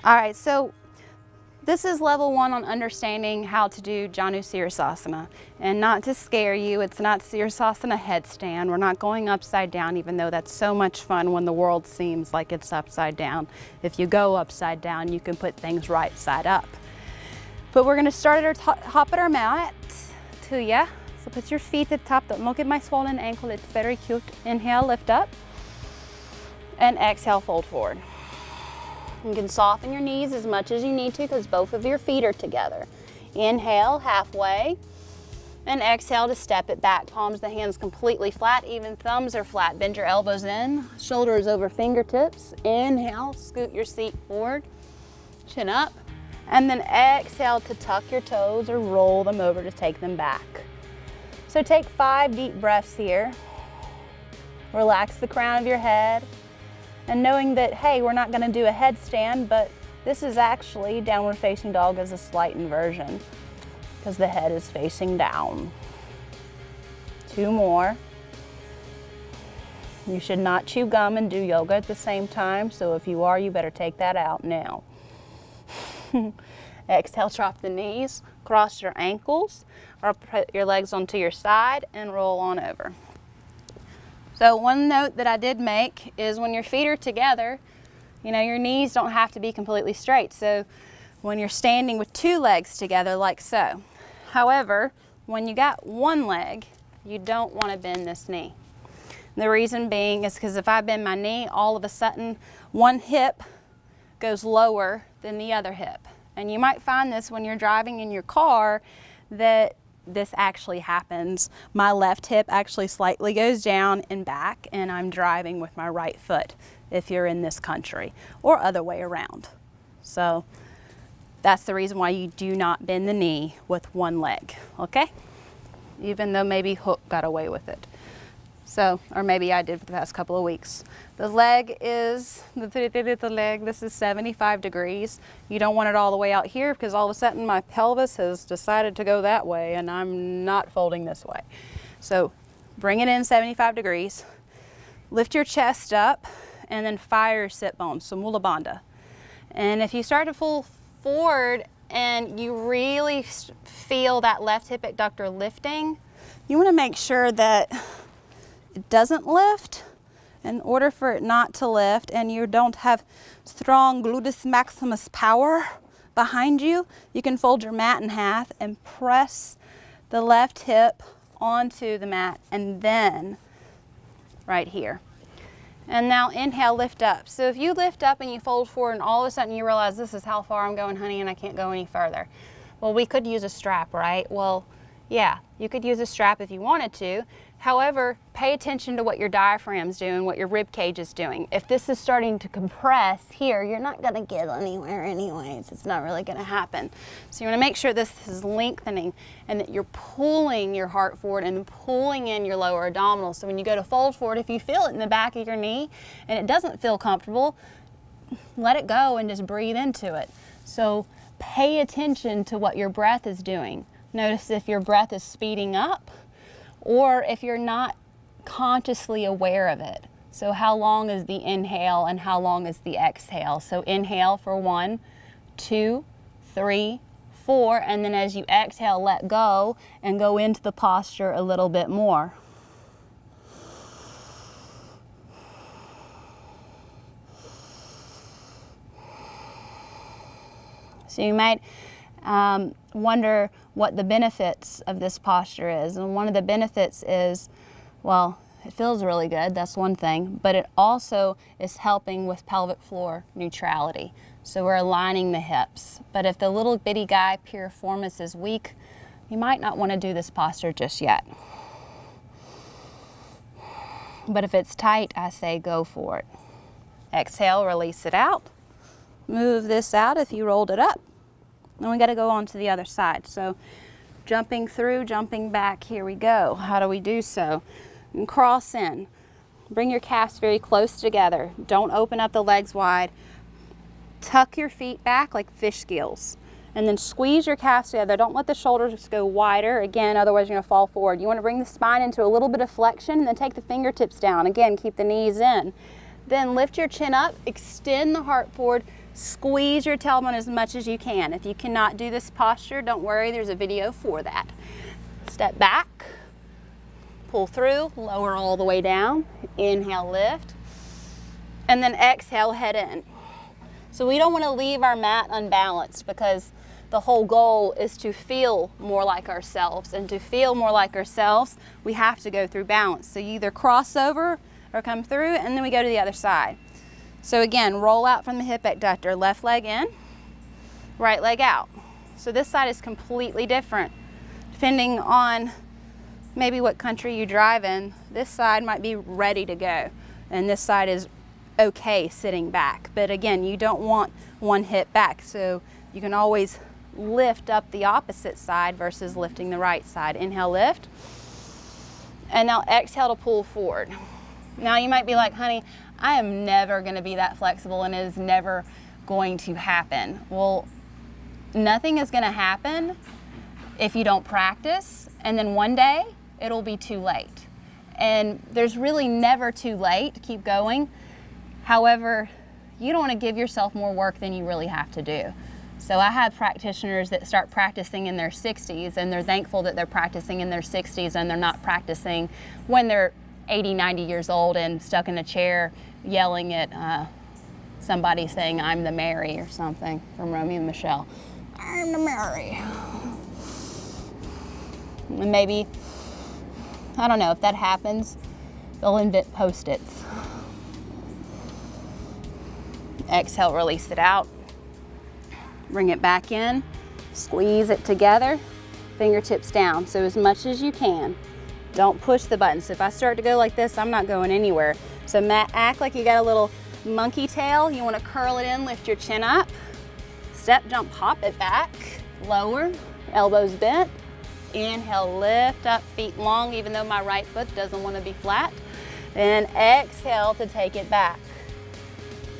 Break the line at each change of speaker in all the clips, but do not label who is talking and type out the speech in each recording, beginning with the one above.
All right, so this is level 1 on understanding how to do Janudirsasana. And not to scare you, it's not Sirsasana headstand. We're not going upside down, even though that's so much fun when the world seems like it's upside down. If you go upside down, you can put things right side up. But we're gonna start at our top of our mat, tuya. So put your feet at the top. Don't look at my swollen ankle, it's very cute. Inhale, lift up. And exhale, fold forward. You can soften your knees as much as you need to because both of your feet are together. Inhale, halfway. And exhale to step it back. Palms of the hands completely flat, even thumbs are flat. Bend your elbows in, shoulders over fingertips. Inhale, scoot your seat forward, chin up. And then exhale to tuck your toes or roll them over to take them back. So take 5 deep breaths here. Relax the crown of your head. And knowing that, hey, we're not gonna do a headstand, but this is actually downward facing dog as a slight inversion because the head is facing down. 2 more. You should not chew gum and do yoga at the same time, so if you are, you better take that out now. Exhale, drop the knees, cross your ankles, or put your legs onto your side and roll on over. So one note that I did make is when your feet are together, you know, your knees don't have to be completely straight. So when you're standing with 2 legs together like so. However, when you got 1 leg, you don't want to bend this knee. The reason being is because if I bend my knee, all of a sudden one hip goes lower than the other hip. And you might find this when you're driving in your car that this actually happens. My left hip actually slightly goes down and back, and I'm driving with my right foot if you're in this country, or other way around. So that's the reason why you do not bend the knee with 1 leg, okay? Even though maybe Hook got away with it. So, or maybe I did for the past couple of weeks. The leg is, this is 75 degrees. You don't want it all the way out here because all of a sudden my pelvis has decided to go that way and I'm not folding this way. So bring it in 75 degrees, lift your chest up and then fire your sit bones, so Mula Bandha. And if you start to fall forward and you really feel that left hip abductor lifting, you want to make sure that it doesn't lift. In order for it not to lift and you don't have strong gluteus maximus power behind you, you can fold your mat in half and press the left hip onto the mat and then right here. And now inhale, lift up. So if you lift up and you fold forward and all of a sudden you realize this is how far I'm going, honey, and I can't go any further. Well, we could use a strap, right? Well, yeah, you could use a strap if you wanted to. However, pay attention to what your diaphragm's doing, what your rib cage is doing. If this is starting to compress here, you're not gonna get anywhere anyways. It's not really gonna happen. So you wanna make sure this is lengthening and that you're pulling your heart forward and pulling in your lower abdominal. So when you go to fold forward, if you feel it in the back of your knee and it doesn't feel comfortable, let it go and just breathe into it. So pay attention to what your breath is doing. Notice if your breath is speeding up or if you're not consciously aware of it. So how long is the inhale and how long is the exhale? So inhale for 1, 2, 3, 4, and then as you exhale, let go and go into the posture a little bit more. So you might wonder what the benefits of this posture is. And one of the benefits is, well, it feels really good, that's one thing, but it also is helping with pelvic floor neutrality. So we're aligning the hips. But if the little bitty guy piriformis is weak, you might not want to do this posture just yet. But if it's tight, I say go for it. Exhale, release it out. Move this out if you rolled it up. Then we got to go on to the other side. So jumping through, jumping back, here we go. How do we do so? And cross in. Bring your calves very close together. Don't open up the legs wide. Tuck your feet back like fish scales. And then squeeze your calves together. Don't let the shoulders go wider. Again, otherwise you're going to fall forward. You want to bring the spine into a little bit of flexion and then take the fingertips down. Again, keep the knees in. Then lift your chin up, extend the heart forward, squeeze your tailbone as much as you can. If you cannot do this posture, don't worry, there's a video for that. Step back, pull through, lower all the way down, inhale, lift, and then exhale, head in. So we don't want to leave our mat unbalanced, because the whole goal is to feel more like ourselves, and to feel more like ourselves, we have to go through balance. So you either cross over or come through, and then we go to the other side. So again, roll out from the hip abductor, left leg in, right leg out. So this side is completely different. Depending on maybe what country you drive in, this side might be ready to go, and this side is okay sitting back. But again, you don't want one hip back, so you can always lift up the opposite side versus lifting the right side. Inhale, lift, and now exhale to pull forward. Now you might be like, honey, I am never going to be that flexible, and it is never going to happen. Well, nothing is going to happen if you don't practice, and then one day it'll be too late. And there's really never too late to keep going. However, you don't want to give yourself more work than you really have to do. So I have practitioners that start practicing in their 60s, and they're thankful that they're practicing in their 60s and they're not practicing when they're 80, 90 years old and stuck in a chair yelling at somebody saying, I'm the Mary or something from Romeo and Michelle. I'm the Mary. And maybe, I don't know, if that happens, they'll invent Post-its. Exhale, release it out. Bring it back in, squeeze it together, fingertips down. So as much as you can. Don't push the button. So if I start to go like this, I'm not going anywhere. So act like you got a little monkey tail. You want to curl it in, lift your chin up, step, jump, hop it back, lower, elbows bent. Inhale, lift up, feet long, even though my right foot doesn't want to be flat. Then exhale to take it back.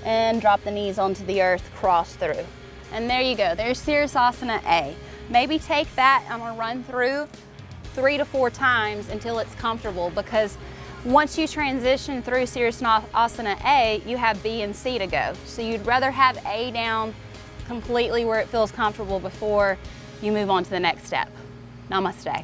And drop the knees onto the earth, cross through. And there you go, there's Janudirsasana A. Maybe take that, I'm gonna run through 3 to 4 times until it's comfortable, because once you transition through Janudirsasana A, you have B and C to go. So you'd rather have A down completely where it feels comfortable before you move on to the next step. Namaste.